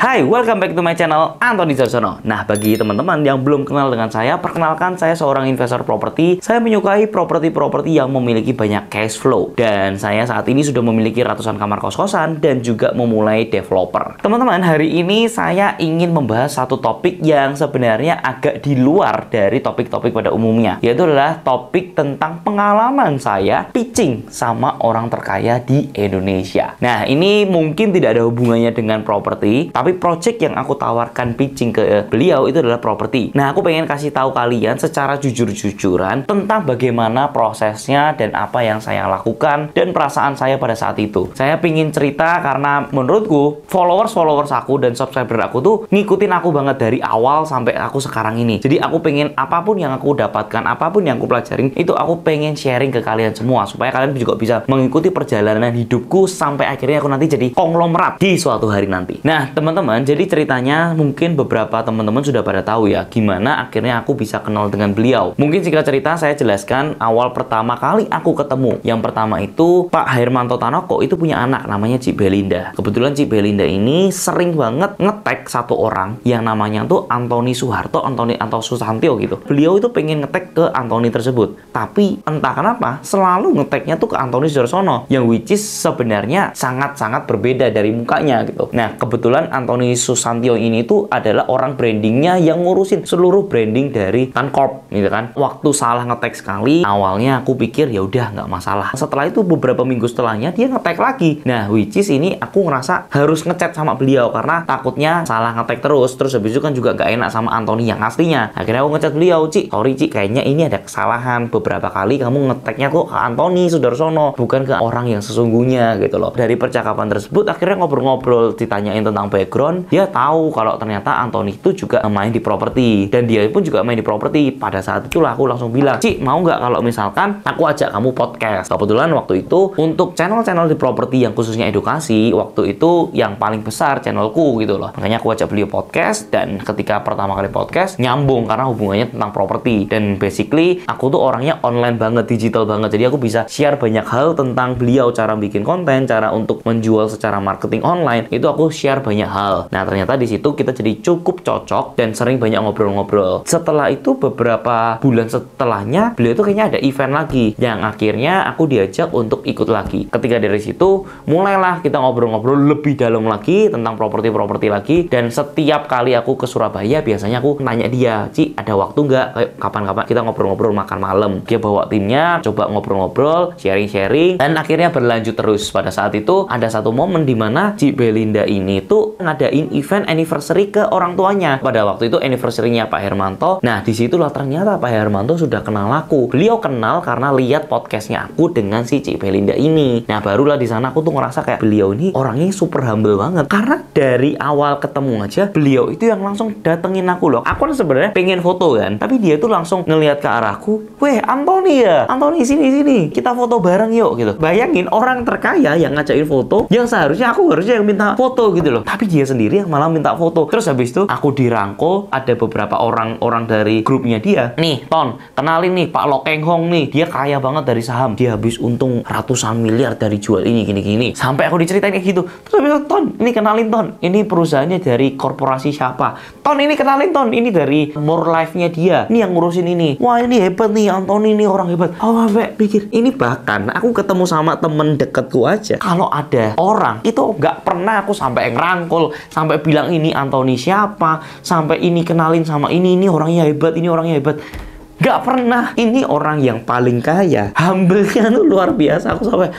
Hai, welcome back to my channel, Antoni Jarsono. Nah, bagi teman-teman yang belum kenal dengan saya, perkenalkan saya seorang investor properti. Saya menyukai properti-properti yang memiliki banyak cash flow. Dan saya saat ini sudah memiliki ratusan kamar kos-kosan dan juga memulai developer. Teman-teman, hari ini saya ingin membahas satu topik yang sebenarnya agak di luar dari topik-topik pada umumnya. Yaitu adalah topik tentang pengalaman saya pitching sama orang terkaya di Indonesia. Nah, ini mungkin tidak ada hubungannya dengan properti, tapi project yang aku tawarkan pitching ke beliau itu adalah properti. Nah, aku pengen kasih tahu kalian secara jujur-jujuran tentang bagaimana prosesnya dan apa yang saya lakukan dan perasaan saya pada saat itu. Saya pengen cerita karena menurutku followers aku dan subscriber aku tuh ngikutin aku banget dari awal sampai aku sekarang ini. Jadi aku pengen apapun yang aku dapatkan, apapun yang aku pelajarin, itu aku pengen sharing ke kalian semua supaya kalian juga bisa mengikuti perjalanan hidupku sampai akhirnya aku nanti jadi konglomerat di suatu hari nanti. Nah, teman-teman, jadi ceritanya mungkin beberapa teman-teman sudah pada tahu ya gimana akhirnya aku bisa kenal dengan beliau. Mungkin singkat cerita saya jelaskan awal pertama kali aku ketemu. Yang pertama itu Pak Hermanto Tanoko itu punya anak namanya Cik Belinda. Kebetulan Cik Belinda ini sering banget nge-tag satu orang yang namanya tuh Antoni Suharto, atau Susantio gitu. Beliau itu pengen nge-tag ke Antoni tersebut. Tapi entah kenapa selalu nge-tagnya tuh ke Antoni Jarsono yang which is sebenarnya sangat-sangat berbeda dari mukanya gitu. Nah, kebetulan Antoni Susantio ini tuh adalah orang brandingnya yang ngurusin seluruh branding dari Tancorp gitu kan. Waktu salah nge-tag sekali, awalnya aku pikir ya udah nggak masalah. Setelah itu beberapa minggu setelahnya dia nge-tag lagi. Nah, which is ini aku ngerasa harus ngechat sama beliau karena takutnya salah nge-tag terus habis itu kan juga nggak enak sama Antoni yang aslinya. Akhirnya aku ngechat beliau, Cik, sorry Cik, kayaknya ini ada kesalahan. Beberapa kali kamu nge-tagnya kok ke Antoni Sudarsono, bukan ke orang yang sesungguhnya gitu loh. Dari percakapan tersebut akhirnya ngobrol-ngobrol, ditanyain tentang background, dia tahu kalau ternyata Antoni itu juga main di properti dan dia pun juga main di properti. Pada saat itulah aku langsung bilang, Cik, mau nggak kalau misalkan aku ajak kamu podcast? Kebetulan waktu itu untuk channel-channel di properti yang khususnya edukasi, waktu itu yang paling besar channelku gitu loh. Makanya aku ajak beliau podcast dan ketika pertama kali podcast nyambung karena hubungannya tentang properti. Dan basically aku tuh orangnya online banget, digital banget. Jadi aku bisa share banyak hal tentang beliau, cara bikin konten, cara untuk menjual secara marketing online. Itu aku share banyak hal. Nah, ternyata di situ kita jadi cukup cocok dan sering banyak ngobrol-ngobrol. Setelah itu beberapa bulan setelahnya beliau itu kayaknya ada event lagi yang akhirnya aku diajak untuk ikut lagi. Ketika dari situ mulailah kita ngobrol-ngobrol lebih dalam lagi tentang properti-properti lagi. Dan setiap kali aku ke Surabaya biasanya aku nanya dia, Ci, ada waktu nggak? Kapan-kapan kita ngobrol-ngobrol makan malam. Dia bawa timnya, coba ngobrol-ngobrol, sharing-sharing, dan akhirnya berlanjut terus. Pada saat itu ada satu momen di mana Cik Belinda ini tuh ngadain event anniversary ke orang tuanya. Pada waktu itu anniversary-nya Pak Hermanto. Nah, disitulah ternyata Pak Hermanto sudah kenal aku. Beliau kenal karena lihat podcastnya aku dengan si Cik Belinda ini. Nah, barulah di sana aku tuh ngerasa kayak beliau ini orangnya super humble banget. Karena dari awal ketemu aja beliau itu yang langsung datengin aku loh. Aku kan sebenarnya pengen foto kan, tapi dia tuh langsung ngelihat ke arahku. Weh, Antoni ya? Antoni sini kita foto bareng yuk gitu. Bayangin orang terkaya yang ngajakin foto, yang seharusnya aku harusnya yang minta foto gitu loh. Tapi dia sendiri yang malah minta foto. Terus habis itu aku dirangkul, ada beberapa orang dari grupnya dia. Nih, Ton, kenalin nih Pak Lokeng Hong nih. Dia kaya banget dari saham. Dia habis untung ratusan miliar dari jual ini gini. Sampai aku diceritain kayak gitu. Terus habis itu, Ton, ini kenalin Ton. Ini perusahaannya dari korporasi siapa? Ton, ini kenalin Ton. Ini dari More Life-nya dia. Ini yang ngurusin ini. Wah, ini hebat nih, Antoni ini orang hebat. Oh, sampai pikir, ini bahkan aku ketemu sama temen deketku aja. Kalau ada orang, itu nggak pernah aku sampai ngerangkul, sampai bilang ini Antoni siapa, sampai ini kenalin sama ini orangnya hebat, ini orangnya hebat. Nggak pernah. Ini orang yang paling kaya. Humble-nya tuh luar biasa. Aku sampai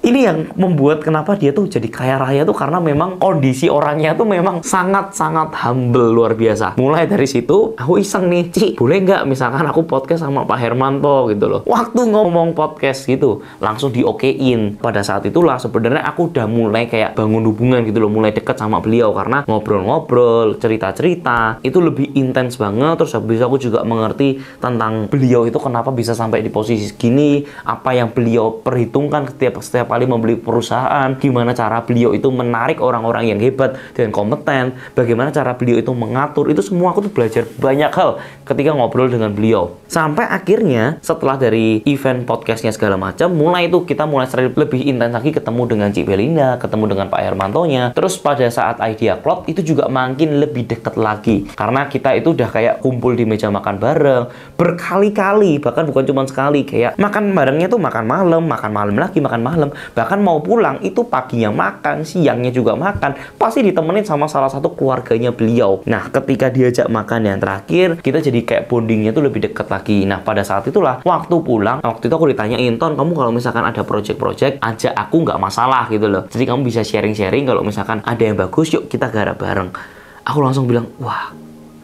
ini yang membuat kenapa dia tuh jadi kaya raya tuh karena memang kondisi orangnya tuh memang sangat-sangat humble luar biasa. Mulai dari situ aku iseng nih, Ci, boleh nggak misalkan aku podcast sama Pak Hermanto gitu loh. Waktu ngomong podcast gitu langsung diokein. Pada saat itulah sebenarnya aku udah mulai kayak bangun hubungan gitu loh, mulai deket sama beliau karena ngobrol-ngobrol, cerita-cerita itu lebih intens banget. Terus habis aku juga mengerti tentang beliau itu kenapa bisa sampai di posisi gini, apa yang beliau perhitungkan setiap kali membeli perusahaan, gimana cara beliau itu menarik orang-orang yang hebat dan kompeten, bagaimana cara beliau itu mengatur, itu semua aku tuh belajar banyak hal ketika ngobrol dengan beliau. Sampai akhirnya setelah dari event podcastnya segala macam, mulai itu kita mulai sering lebih intens lagi ketemu dengan Cik Belinda, ketemu dengan Pak Hermantonya. Terus pada saat Idea Cloud itu juga makin lebih dekat lagi, karena kita itu udah kayak kumpul di meja makan bareng berkali-kali, bahkan bukan cuma sekali, kayak makan barengnya tuh makan malam lagi, makan malam, bahkan mau pulang itu paginya makan, siangnya juga makan, pasti ditemenin sama salah satu keluarganya beliau. Nah, ketika diajak makan yang terakhir, kita jadi kayak bondingnya tuh lebih dekat lagi. Nah, pada saat itulah waktu pulang, waktu itu aku ditanyain, Ton, kamu kalau misalkan ada project-project ajak aku nggak masalah gitu loh, jadi kamu bisa sharing-sharing, kalau misalkan ada yang bagus yuk kita garap bareng. Aku langsung bilang, wah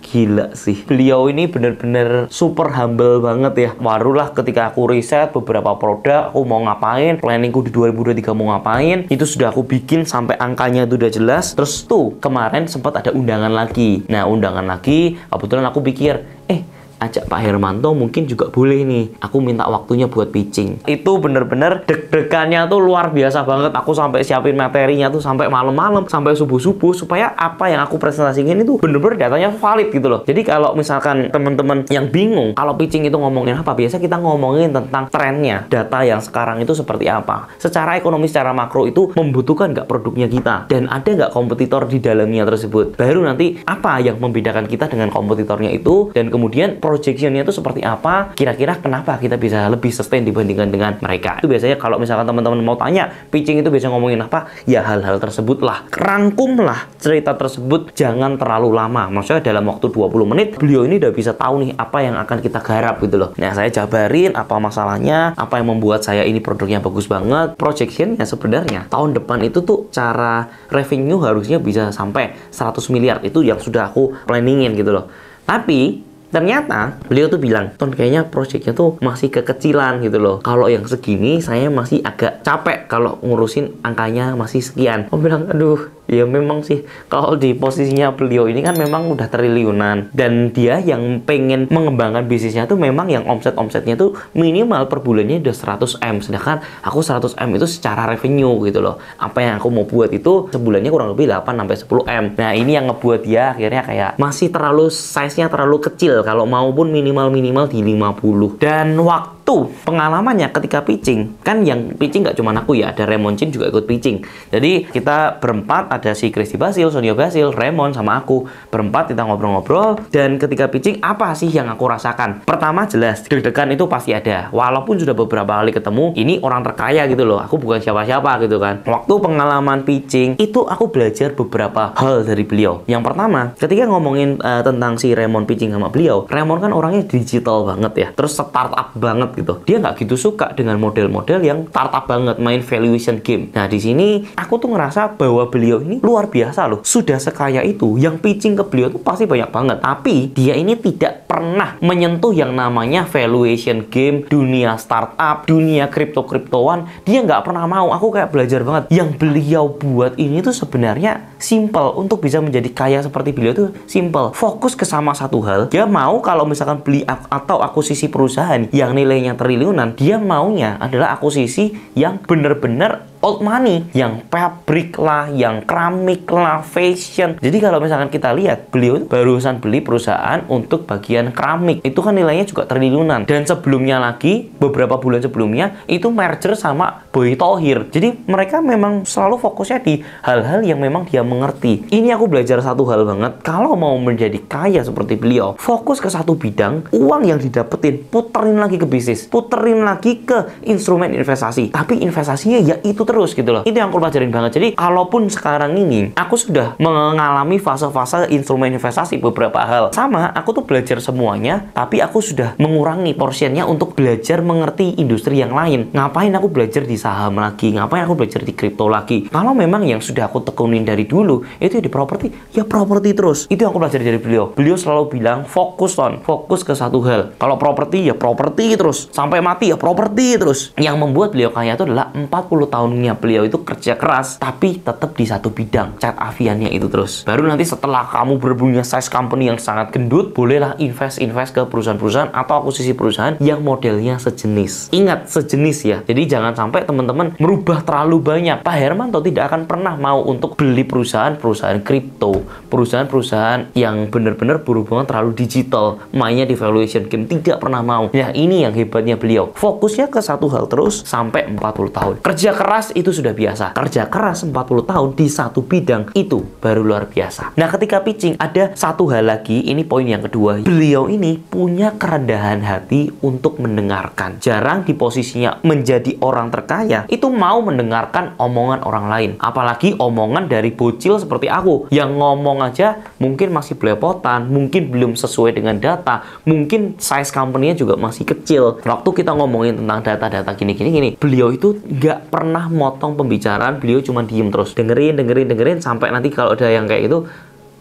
gila sih, beliau ini bener-bener super humble banget ya. Barulah ketika aku riset beberapa produk, aku mau ngapain, planningku di 2023 mau ngapain, itu sudah aku bikin sampai angkanya itu udah jelas. Terus tuh kemarin sempat ada undangan lagi. Nah, undangan lagi, kebetulan aku pikir, ajak Pak Hermanto mungkin juga boleh nih. Aku minta waktunya buat pitching. Itu bener-bener deg-degannya tuh luar biasa banget. Aku sampai siapin materinya tuh sampai malam-malam, sampai subuh-subuh, supaya apa yang aku presentasikan itu bener-bener datanya valid gitu loh. Jadi kalau misalkan teman-teman yang bingung kalau pitching itu ngomongin apa, biasa kita ngomongin tentang trennya, data yang sekarang itu seperti apa, secara ekonomi, secara makro itu membutuhkan nggak produknya kita, dan ada nggak kompetitor di dalamnya tersebut. Baru nanti apa yang membedakan kita dengan kompetitornya itu, dan kemudian projectionnya itu seperti apa, kira-kira kenapa kita bisa lebih sustain dibandingkan dengan mereka. Itu biasanya kalau misalkan teman-teman mau tanya pitching itu biasa ngomongin apa, ya hal-hal tersebut lah. Rangkumlah cerita tersebut, jangan terlalu lama. Maksudnya dalam waktu 20 menit beliau ini udah bisa tahu nih apa yang akan kita garap gitu loh. Nah, saya jabarin apa masalahnya, apa yang membuat saya ini produknya bagus banget. Projectionnya sebenarnya tahun depan itu tuh cara revenue harusnya bisa sampai 100 miliar. Itu yang sudah aku planningin gitu loh. Tapi ternyata beliau tuh bilang, Ton, kayaknya proyeknya tuh masih kekecilan gitu loh. Kalau yang segini saya masih agak capek kalau ngurusin angkanya masih sekian. Aku bilang, aduh, ya memang sih kalau di posisinya beliau ini kan memang udah triliunan, dan dia yang pengen mengembangkan bisnisnya tuh memang yang omsetnya tuh minimal per bulannya udah 100M, sedangkan aku 100M itu secara revenue gitu loh. Apa yang aku mau buat itu sebulannya kurang lebih 8-10M. Nah, ini yang ngebuat dia akhirnya kayak masih terlalu size-nya terlalu kecil, kalau mau pun minimal di 50. Dan waktu pengalamannya ketika pitching, kan yang pitching nggak cuma aku ya, ada Raymond Chin juga ikut pitching. Jadi kita berempat, ada si Kristi Basil, Sonia Basil, Raymond sama aku, berempat kita ngobrol-ngobrol. Dan ketika pitching, apa sih yang aku rasakan? Pertama, jelas deg-degan itu pasti ada, walaupun sudah beberapa kali ketemu, ini orang terkaya gitu loh, aku bukan siapa-siapa gitu kan. Waktu pengalaman pitching itu aku belajar beberapa hal dari beliau. Yang pertama, ketika ngomongin tentang si Raymond pitching sama beliau, Raymond kan orangnya digital banget ya, terus startup banget gitu. Dia nggak gitu suka dengan model-model yang startup banget, main valuation game. Nah, di sini aku tuh ngerasa bahwa beliau ini luar biasa loh. Sudah sekaya itu, yang pitching ke beliau tuh pasti banyak banget. Tapi dia ini tidak pernah menyentuh yang namanya valuation game, dunia startup, dunia kripto-kriptoan. Dia nggak pernah mau. Aku kayak belajar banget. Yang beliau buat ini tuh sebenarnya simple. Untuk bisa menjadi kaya seperti beliau tuh simple. Fokus ke sama satu hal. Dia mau kalau misalkan beli atau akuisisi perusahaan yang nilainya triliunan, dia maunya adalah akuisisi yang bener-bener old money, yang pabrik lah, yang keramik lah, fashion. Jadi kalau misalkan kita lihat, beliau barusan beli perusahaan untuk bagian keramik, itu kan nilainya juga triliunan. Dan sebelumnya lagi, beberapa bulan sebelumnya, itu merger sama Boy Thohir. Jadi mereka memang selalu fokusnya di hal-hal yang memang dia mengerti. Ini aku belajar satu hal banget, kalau mau menjadi kaya seperti beliau, fokus ke satu bidang, uang yang didapetin, puterin lagi ke bisnis, puterin lagi ke instrumen investasi. Tapi investasinya ya itu terus gitu loh. Itu yang aku pelajarin banget. Jadi kalaupun sekarang ini aku sudah mengalami fase-fase instrumen investasi beberapa hal, sama aku tuh belajar semuanya, tapi aku sudah mengurangi porsinya untuk belajar mengerti industri yang lain. Ngapain aku belajar di saham lagi, ngapain aku belajar di kripto lagi, kalau memang yang sudah aku tekunin dari dulu itu di properti, ya properti terus. Itu yang aku belajar dari beliau. Beliau selalu bilang fokus ke satu hal. Kalau properti ya properti terus, sampai mati ya properti terus. Yang membuat beliau kaya itu adalah 40 tahun sistemnya beliau itu kerja keras, tapi tetap di satu bidang, cat aviannya itu terus. Baru nanti setelah kamu berpunya size company yang sangat gendut, bolehlah invest ke perusahaan-perusahaan atau akuisisi perusahaan yang modelnya sejenis. Ingat, sejenis ya. Jadi jangan sampai teman-teman merubah terlalu banyak. Pak Hermanto tidak akan pernah mau untuk beli perusahaan kripto, perusahaan yang benar-benar berhubungan terlalu digital, mainnya di valuation game, tidak pernah mau. Nah, ini yang hebatnya beliau. Fokusnya ke satu hal terus sampai 40 tahun. Kerja keras itu sudah biasa. Kerja keras 40 tahun di satu bidang itu baru luar biasa. Nah, ketika pitching ada satu hal lagi, ini poin yang kedua. Beliau ini punya kerendahan hati untuk mendengarkan. Jarang di posisinya menjadi orang terkaya itu mau mendengarkan omongan orang lain. Apalagi omongan dari bocil seperti aku yang ngomong aja mungkin masih belepotan, mungkin belum sesuai dengan data, mungkin size company-nya juga masih kecil. Waktu kita ngomongin tentang data-data gini, beliau itu nggak pernah motong pembicaraan, beliau cuma diem terus, dengerin sampai nanti kalau ada yang kayak itu,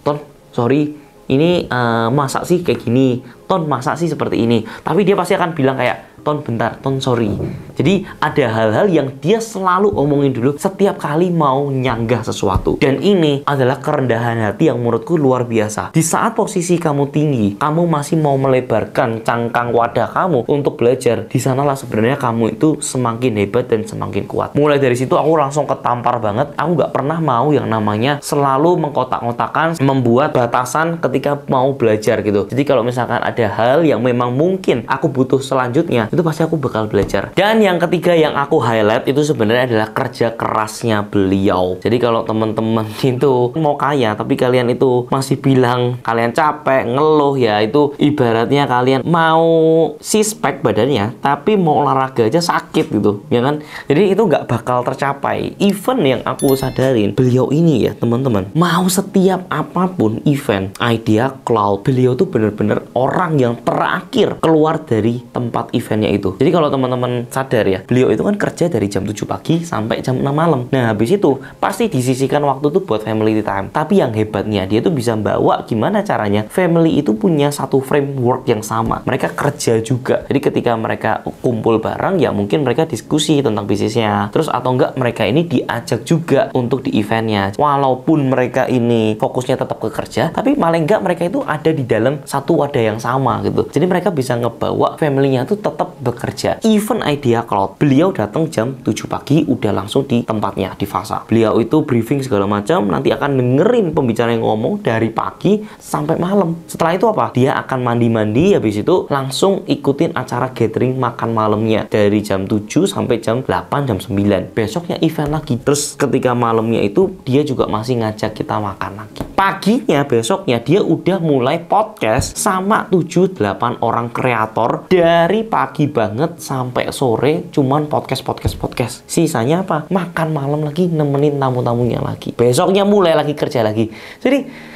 Ton, sorry, ini masa sih kayak gini, Ton, masa sih seperti ini. Tapi dia pasti akan bilang kayak, Ton, bentar, Ton, sorry. Jadi ada hal-hal yang dia selalu omongin dulu setiap kali mau nyanggah sesuatu. Dan ini adalah kerendahan hati yang menurutku luar biasa. Di saat posisi kamu tinggi, kamu masih mau melebarkan cangkang wadah kamu untuk belajar. Di sanalah sebenarnya kamu itu semakin hebat dan semakin kuat. Mulai dari situ aku langsung ketampar banget. Aku nggak pernah mau yang namanya selalu mengkotak-kotakan, membuat batasan ketika mau belajar gitu. Jadi kalau misalkan ada hal yang memang mungkin aku butuh selanjutnya, itu pasti aku bakal belajar. Dan yang ketiga yang aku highlight itu sebenarnya adalah kerja kerasnya beliau. Jadi kalau teman-teman itu mau kaya tapi kalian itu masih bilang kalian capek, ngeluh, ya itu ibaratnya kalian mau six-pack badannya tapi mau olahraga aja sakit gitu, ya kan? Jadi itu nggak bakal tercapai. Event yang aku sadarin, beliau ini ya teman-teman, mau setiap apapun event, Idea Cloud, beliau tuh bener-bener orang yang terakhir keluar dari tempat eventnya itu. Jadi kalau teman-teman sadar ya, beliau itu kan kerja dari jam 7 pagi sampai jam 6 malam. Nah, habis itu pasti disisihkan waktu tuh buat family time. Tapi yang hebatnya dia tuh bisa bawa gimana caranya family itu punya satu framework yang sama. Mereka kerja juga. Jadi ketika mereka kumpul bareng ya mungkin mereka diskusi tentang bisnisnya. Terus atau enggak mereka ini diajak juga untuk di eventnya. Walaupun mereka ini fokusnya tetap ke kerja, tapi paling enggak mereka itu ada di dalam satu wadah yang sama gitu. Jadi mereka bisa ngebawa family-nya tuh tetap bekerja. Even Idea Cloud, beliau datang jam 7 pagi udah langsung di tempatnya, di Fasa. Beliau itu briefing segala macam, nanti akan dengerin pembicara yang ngomong dari pagi sampai malam. Setelah itu apa? Dia akan mandi-mandi, habis itu langsung ikutin acara gathering makan malamnya dari jam 7 sampai jam 8, jam 9. Besoknya event lagi. Terus ketika malamnya itu dia juga masih ngajak kita makan lagi. Paginya besoknya dia udah mulai podcast sama 7-8 orang kreator dari pagi banget sampai sore cuman podcast. Sisanya apa? Makan malam lagi, nemenin tamu-tamunya lagi. Besoknya mulai lagi kerja lagi. Jadi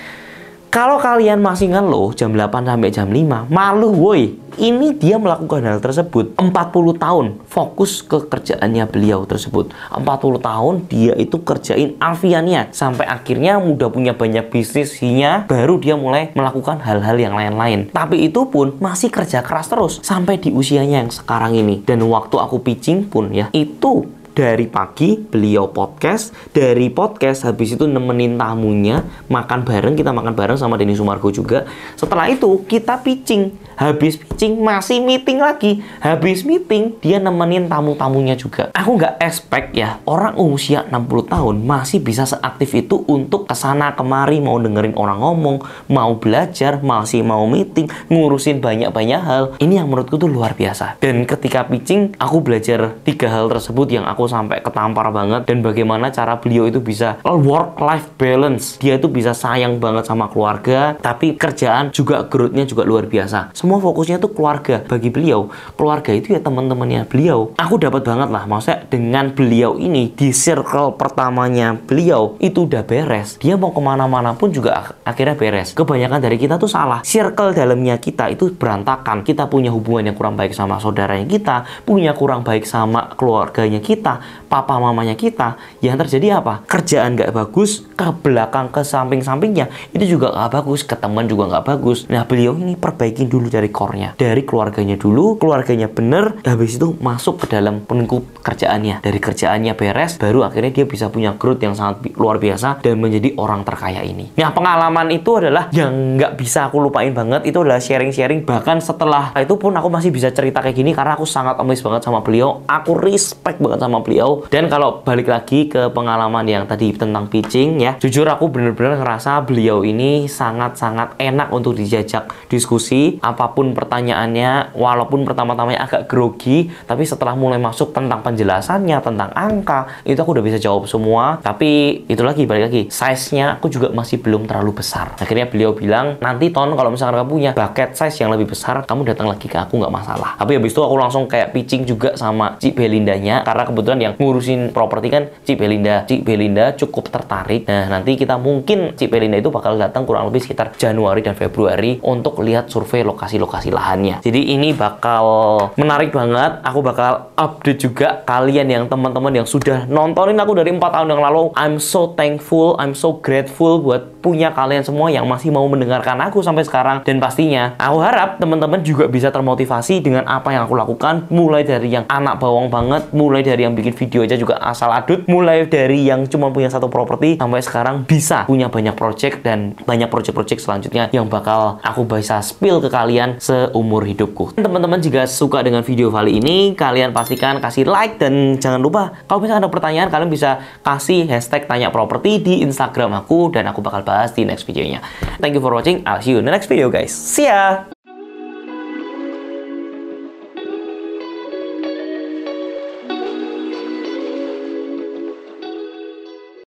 kalau kalian masih ngeluh jam 8 sampai jam 5, malu woi. Ini dia melakukan hal tersebut 40 tahun fokus ke kerjaannya beliau tersebut. 40 tahun dia itu kerjain aviannya sampai akhirnya udah punya banyak bisnisnya, baru dia mulai melakukan hal-hal yang lain-lain. Tapi itu pun masih kerja keras terus sampai di usianya yang sekarang ini. Dan waktu aku pitching pun ya, itu dari pagi beliau podcast, dari podcast habis itu nemenin tamunya makan bareng, kita makan bareng sama Denny Sumargo juga. Setelah itu kita pitching, habis pitching masih meeting lagi, habis meeting dia nemenin tamu-tamunya juga. Aku nggak expect ya orang usia 60 tahun masih bisa seaktif itu untuk kesana kemari, mau dengerin orang ngomong, mau belajar, masih mau meeting, ngurusin banyak-banyak hal. Ini yang menurutku tuh luar biasa. Dan ketika pitching aku belajar 3 hal tersebut yang aku sampai ketampar banget. Dan bagaimana cara beliau itu bisa work-life balance, dia itu bisa sayang banget sama keluarga, tapi kerjaan juga growth-nya juga luar biasa. Semua fokusnya tuh keluarga. Bagi beliau, keluarga itu ya teman-temannya beliau. Aku dapat banget lah, maksudnya dengan beliau ini di circle pertamanya beliau itu udah beres, dia mau kemana-mana pun juga akhirnya beres. Kebanyakan dari kita tuh salah, circle dalamnya kita itu berantakan. Kita punya hubungan yang kurang baik sama saudaranya kita, punya kurang baik sama keluarganya kita, kita, papa mamanya kita, yang terjadi apa? Kerjaan nggak bagus, ke belakang, ke samping-sampingnya itu juga nggak bagus, ke teman juga nggak bagus. Nah, beliau ini perbaikin dulu dari core-nya, dari keluarganya dulu, keluarganya bener, habis itu masuk ke dalam lingkup kerjaannya. Dari kerjaannya beres, baru akhirnya dia bisa punya growth yang sangat luar biasa dan menjadi orang terkaya ini. Nah, pengalaman itu adalah yang nggak bisa aku lupain banget. Itu adalah sharing-sharing, bahkan setelah itu pun aku masih bisa cerita kayak gini karena aku sangat amazed banget sama beliau, aku respect banget sama beliau. Dan kalau balik lagi ke pengalaman yang tadi tentang pitching ya, jujur aku bener-bener ngerasa beliau ini sangat-sangat enak untuk dijajak diskusi. Apapun pertanyaannya, walaupun pertama-tamanya agak grogi, tapi setelah mulai masuk tentang penjelasannya, tentang angka, itu aku udah bisa jawab semua. Tapi itu lagi, balik lagi, size-nya aku juga masih belum terlalu besar. Akhirnya beliau bilang, nanti Ton, kalau misalkan kamu punya bucket size yang lebih besar, kamu datang lagi ke aku, nggak masalah. Tapi habis itu aku langsung kayak pitching juga sama Cik Belindanya, karena kebetulan yang ngurusin properti kan Cik Belinda. Cik Belinda cukup tertarik. Nah, nanti kita mungkin Cik Belinda itu bakal datang kurang lebih sekitar Januari dan Februari untuk lihat survei lokasi-lokasi lahannya. Jadi ini bakal menarik banget. Aku bakal update juga kalian yang teman-teman yang sudah nontonin aku dari 4 tahun yang lalu. I'm so thankful, I'm so grateful buat punya kalian semua yang masih mau mendengarkan aku sampai sekarang. Dan pastinya aku harap teman-teman juga bisa termotivasi dengan apa yang aku lakukan, mulai dari yang anak bawang banget, mulai dari yang bikin video aja juga asal adut, mulai dari yang cuma punya satu properti sampai sekarang bisa punya banyak project dan banyak project-project selanjutnya yang bakal aku bisa spill ke kalian seumur hidupku. Teman-teman jika suka dengan video kali ini, kalian pastikan kasih like dan jangan lupa kalau misalkan ada pertanyaan kalian bisa kasih hashtag tanya properti di Instagram aku dan aku bakal bahas di next videonya. Thank you for watching. I'll see you in the next video guys. See ya!